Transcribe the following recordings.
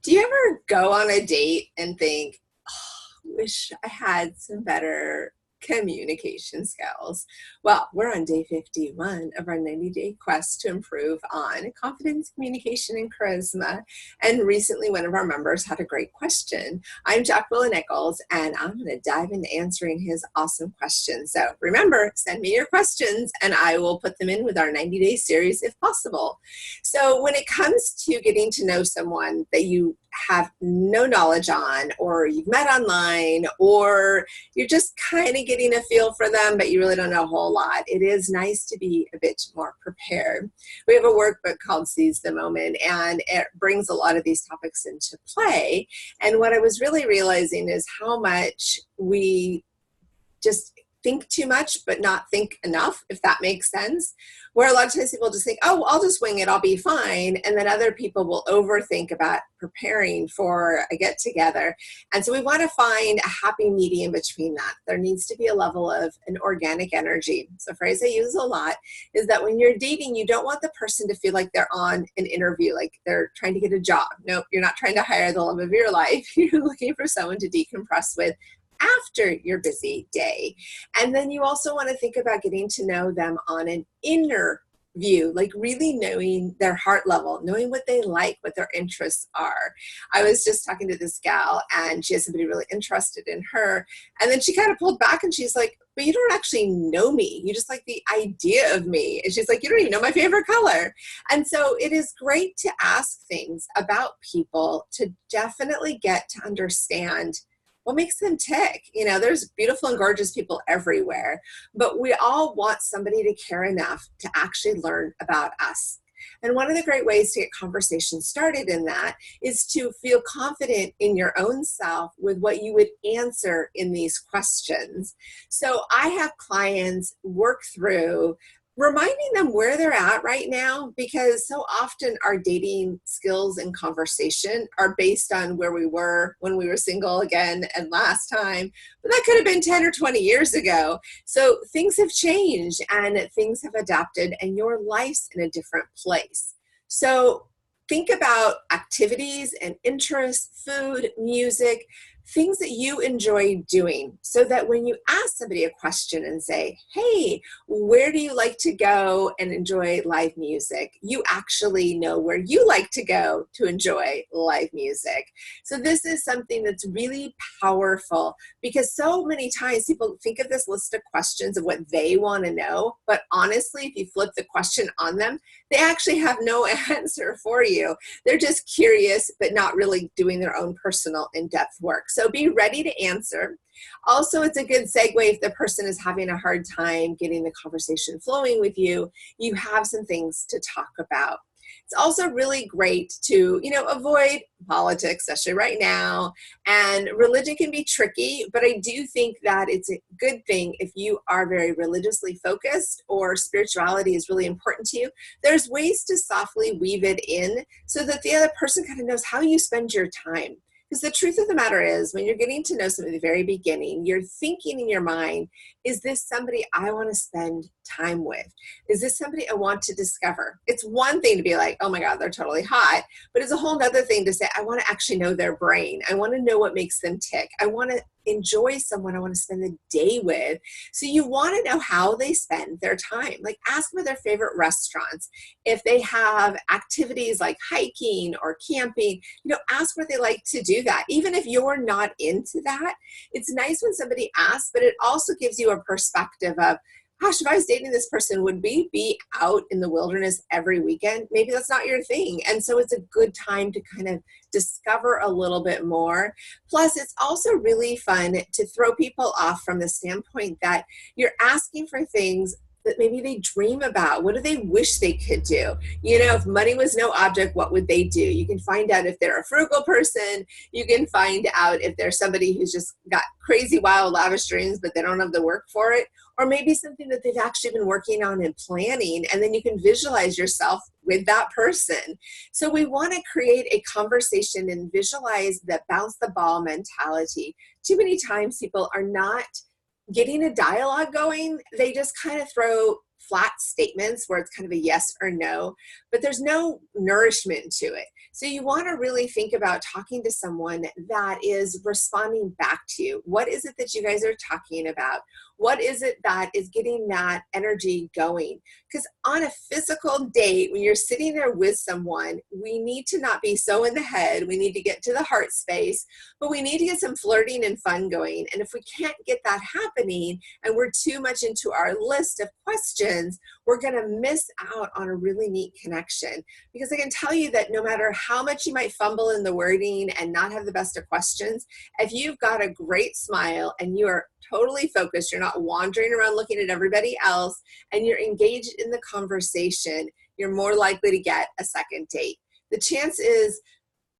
Do you ever go on a date and think, oh, wish I had some better communication skills? Well, we're on day 51 of our 90-day quest to improve on confidence, communication, and charisma. And recently, one of our members had a great question. I'm Jacqueline Nichols, and I'm going to dive into answering his awesome questions. So remember, send me your questions, and I will put them in with our 90-day series if possible. So when it comes to getting to know someone that you have no knowledge on, or you've met online, or you're just kind of getting a feel for them, but you really don't know a whole lot, it is nice to be a bit more prepared. We have a workbook called Seize the Moment, and it brings a lot of these topics into play. And what I was really realizing is how much we just think too much but not think enough, if that makes sense. Where a lot of times people just think, oh, well, I'll just wing it, I'll be fine. And then other people will overthink about preparing for a get together. And so we want to find a happy medium between that. There needs to be a level of an organic energy. So a phrase I use a lot is that when you're dating, you don't want the person to feel like they're on an interview, like they're trying to get a job. Nope, you're not trying to hire the love of your life. You're looking for someone to decompress with after your busy day. And then you also want to think about getting to know them on an inner view, like really knowing their heart level, knowing what they like, what their interests are. I was just talking to this gal, and she has somebody really interested in her. And then she kind of pulled back and she's like, but you don't actually know me. You just like the idea of me. And she's like, you don't even know my favorite color. And so it is great to ask things about people to definitely get to understand what makes them tick. You know, there's beautiful and gorgeous people everywhere, but we all want somebody to care enough to actually learn about us. And one of the great ways to get conversation started in that is to feel confident in your own self with what you would answer in these questions. So I have clients work through reminding them where they're at right now, because so often our dating skills and conversation are based on where we were when we were single again and last time, but that could have been 10 or 20 years ago. So things have changed and things have adapted, and your life's in a different place. So think about activities and interests, food, music, things that you enjoy doing, so that when you ask somebody a question and say, hey, where do you like to go and enjoy live music, you actually know where you like to go to enjoy live music. So this is something that's really powerful, because so many times people think of this list of questions of what they want to know, but honestly, if you flip the question on them, they actually have no answer for you. They're just curious, but not really doing their own personal in-depth work. So be ready to answer. Also, it's a good segue if the person is having a hard time getting the conversation flowing with you, you have some things to talk about. It's also really great to, avoid politics, especially right now. And religion can be tricky, but I do think that it's a good thing if you are very religiously focused or spirituality is really important to you. There's ways to softly weave it in so that the other person kind of knows how you spend your time. Because the truth of the matter is, when you're getting to know somebody at the very beginning, you're thinking in your mind, is this somebody I want to spend time with? Is this somebody I want to discover? It's one thing to be like, oh my God, they're totally hot. But it's a whole other thing to say, I want to actually know their brain. I want to know what makes them tick. I want to enjoy someone I want to spend the day with. So you want to know how they spend their time. Like, ask them their favorite restaurants. If they have activities like hiking or camping, ask what they like to do that. Even if you're not into that, it's nice when somebody asks, but it also gives you a perspective of, gosh, if I was dating this person, would we be out in the wilderness every weekend? Maybe that's not your thing. And so it's a good time to kind of discover a little bit more. Plus, it's also really fun to throw people off from the standpoint that you're asking for things that maybe they dream about. What do they wish they could do? If money was no object, what would they do? You can find out if they're a frugal person. You can find out if they're somebody who's just got crazy, wild, lavish dreams, but they don't have the work for it. Or maybe something that they've actually been working on and planning, and then you can visualize yourself with that person. So we want to create a conversation and visualize that bounce the ball mentality. Too many times people are not getting a dialogue going. They just kind of throw flat statements where it's kind of a yes or no, but there's no nourishment to it. So you want to really think about talking to someone that is responding back to you. What is it that you guys are talking about? What is it that is getting that energy going? Because on a physical date, when you're sitting there with someone, we need to not be so in the head. We need to get to the heart space, but we need to get some flirting and fun going. And if we can't get that happening and we're too much into our list of questions, we're going to miss out on a really neat connection. Because I can tell you that no matter how much you might fumble in the wording and not have the best of questions, if you've got a great smile and you are totally focused, you're not wandering around looking at everybody else, and you're engaged in the conversation, you're more likely to get a second date. The chances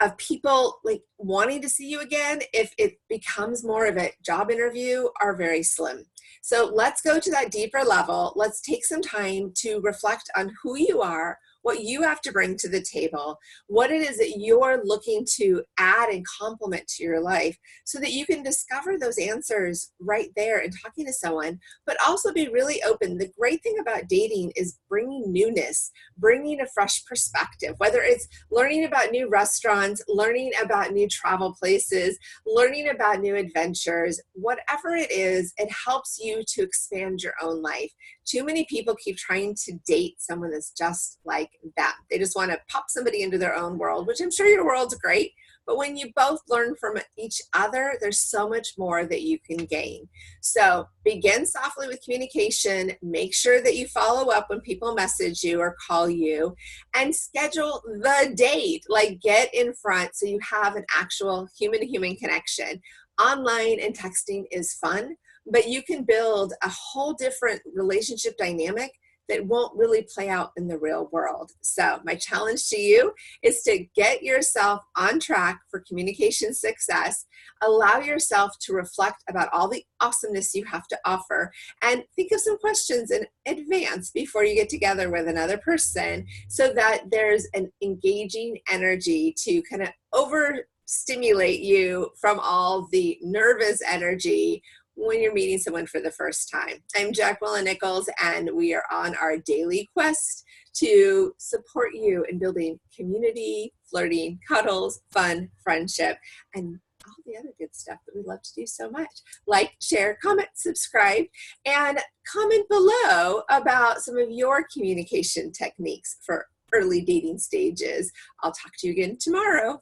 of people like wanting to see you again, if it becomes more of a job interview, are very slim. So let's go to that deeper level. Let's take some time to reflect on who you are, what you have to bring to the table, what it is that you're looking to add and complement to your life, so that you can discover those answers right there in talking to someone, but also be really open. The great thing about dating is bringing newness, bringing a fresh perspective, whether it's learning about new restaurants, learning about new travel places, learning about new adventures, whatever it is, it helps you to expand your own life. Too many people keep trying to date someone that's just like them. They just want to pop somebody into their own world, which I'm sure your world's great. But when you both learn from each other, there's so much more that you can gain. So begin softly with communication. Make sure that you follow up when people message you or call you, and schedule the date. Like, get in front so you have an actual human-to-human connection. Online and texting is fun, but you can build a whole different relationship dynamic that won't really play out in the real world. So my challenge to you is to get yourself on track for communication success. Allow yourself to reflect about all the awesomeness you have to offer, and think of some questions in advance before you get together with another person, so that there's an engaging energy to kind of overstimulate you from all the nervous energy when you're meeting someone for the first time. I'm Jacqueline Nichols, and we are on our daily quest to support you in building community, flirting, cuddles, fun, friendship, and all the other good stuff that we love to do so much. Like, share, comment, subscribe, and comment below about some of your communication techniques for early dating stages. I'll talk to you again tomorrow.